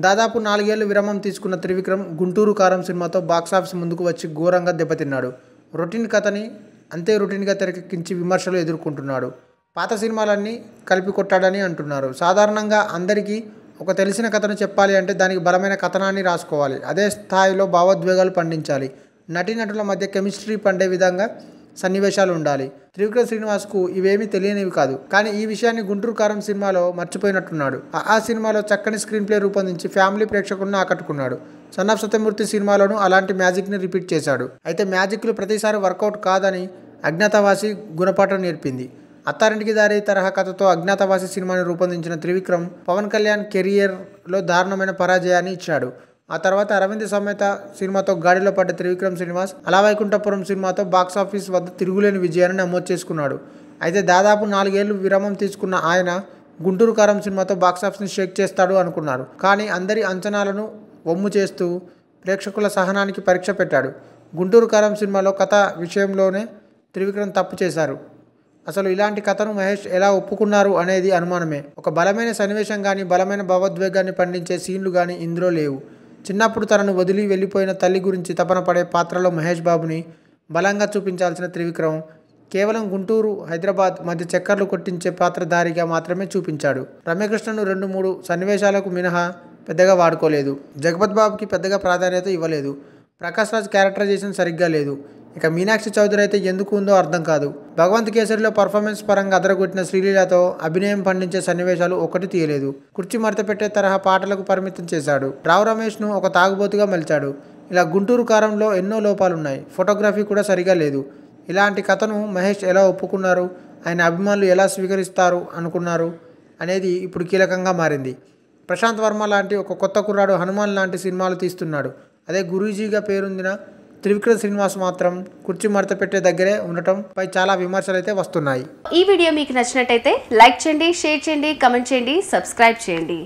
దాదాపు 4 ఏళ్లు విరామం తీసుకున్న త్రివిక్రమ్ గుంటూరు కారం సినిమాతో బాక్సాఫీస్ ముందుకు వచ్చి ఘోరంగా దెబ్బతిన్నాడు. రొటీన్ కథని అంతే రొటీన్గా తెరకెక్కించి విమర్శలు ఎదుర్కొంటున్నాడు. పాత సినిమాలన్నీ కలిపి కొట్టాడని అంటున్నారు. సాధారణంగా అందరికీ ఒక తెలిసిన కథను చెప్పాలి అంటే దానికి బలమైన కథనాన్ని రాసుకోవాలి. అదే స్థాయిలో భావోద్వేగాలు పండించాలి. నటీనటుల మధ్య కెమిస్ట్రీ పండే విధంగా సన్నివేశాలు ఉండాలి. త్రివిక్రమ్ శ్రీనివాస్కు ఇవేమీ తెలియనివి కాదు. కానీ ఈ విషయాన్ని గుంటూరు కారం సినిమాలో మర్చిపోయినట్టున్నాడు. ఆ సినిమాలో చక్కని స్క్రీన్ ప్లే రూపొందించి ఫ్యామిలీ ప్రేక్షకులను ఆకట్టుకున్నాడు. సన్ ఆఫ్ సత్యమూర్తి సినిమాలోనూ అలాంటి మ్యాజిక్ని రిపీట్ చేశాడు. అయితే మ్యాజిక్లు ప్రతిసారి వర్కౌట్ కాదని అజ్ఞాతవాసి గుణపాఠం నేర్పింది. అత్తారింటికి దారి తరహా కథతో అజ్ఞాతవాసి సినిమాని రూపొందించిన త్రివిక్రమ్ పవన్ కళ్యాణ్ కెరియర్లో దారుణమైన పరాజయాన్ని ఇచ్చాడు. ఆ తర్వాత అరవింద్ సమేత సినిమాతో గాడిలో పడ్డ త్రివిక్రమ్ శ్రీనివాస్ అలవైకుంఠపురం సినిమాతో బాక్సాఫీస్ వద్ద తిరుగులేని విజయాన్ని నమోదు చేసుకున్నాడు. అయితే దాదాపు 4 ఏళ్లు విరామం తీసుకున్న ఆయన గుంటూరు కారం సినిమాతో బాక్సాఫీస్ని షేక్ చేస్తాడు అనుకున్నారు. కానీ అందరి అంచనాలను వమ్ము చేస్తూ ప్రేక్షకుల సహనానికి పరీక్ష పెట్టాడు. గుంటూరు కారం సినిమాలో కథ విషయంలోనే త్రివిక్రమ్ తప్పు చేశారు. అసలు ఇలాంటి కథను మహేష్ ఎలా ఒప్పుకున్నారు అనేది అనుమానమే. ఒక బలమైన సన్నివేశం కానీ బలమైన భావోద్వేగాన్ని పండించే సీన్లు కానీ ఇందులో లేవు. చిన్నప్పుడు తనను వదిలి వెళ్ళిపోయిన తల్లి గురించి తపన పడే పాత్రలో మహేష్ బాబుని బలంగా చూపించాల్సిన త్రివిక్రమ్ కేవలం గుంటూరు హైదరాబాద్ మధ్య చక్కర్లు కొట్టించే పాత్రధారిగా మాత్రమే చూపించాడు. రమ్యకృష్ణను 2-3 సన్నివేశాలకు మినహా పెద్దగా వాడుకోలేదు. జగపత్ బాబుకి పెద్దగా ప్రాధాన్యత ఇవ్వలేదు. ప్రకాష్ రాజ్ క్యారెక్టరైజేషన్ సరిగ్గా లేదు. ఇక మీనాక్షి చౌదరి అయితే ఎందుకు ఉందో అర్థం కాదు. భగవంత్ కేసరిలో పర్ఫార్మెన్స్ పరంగా అదరగొట్టిన శ్రీలీలతో అభినయం పండించే సన్నివేశాలు ఒకటి తీయలేదు. కుర్చీ మడత పెట్టే తరహా పాటలకు పరిమితం చేశాడు. రావు రమేష్ను ఒక తాగుబోతుగా మలిచాడు. ఇలా గుంటూరు కారంలో ఎన్నో లోపాలున్నాయి. ఫోటోగ్రఫీ కూడా సరిగా లేదు. ఇలాంటి కథను మహేష్ ఎలా ఒప్పుకున్నారు, ఆయన అభిమానులు ఎలా స్వీకరిస్తారు అనుకున్నారు అనేది ఇప్పుడు కీలకంగా మారింది. ప్రశాంత్ వర్మ లాంటి ఒక కొత్త కుర్రాడు హనుమాన్ లాంటి సినిమాలు తీస్తున్నాడు. అదే గురూజీగా పేరొందిన త్రివిక్రమ్ శ్రీనివాస్ మాత్రం కుర్చీ మడత పెట్టే దగ్గరే ఉండటంపై చాలా విమర్శలు అయితే వస్తున్నాయి. ఈ వీడియో మీకు నచ్చినట్టయితే లైక్ చేయండి, షేర్ చేయండి, కమెంట్ చేయండి, సబ్స్క్రైబ్ చేయండి.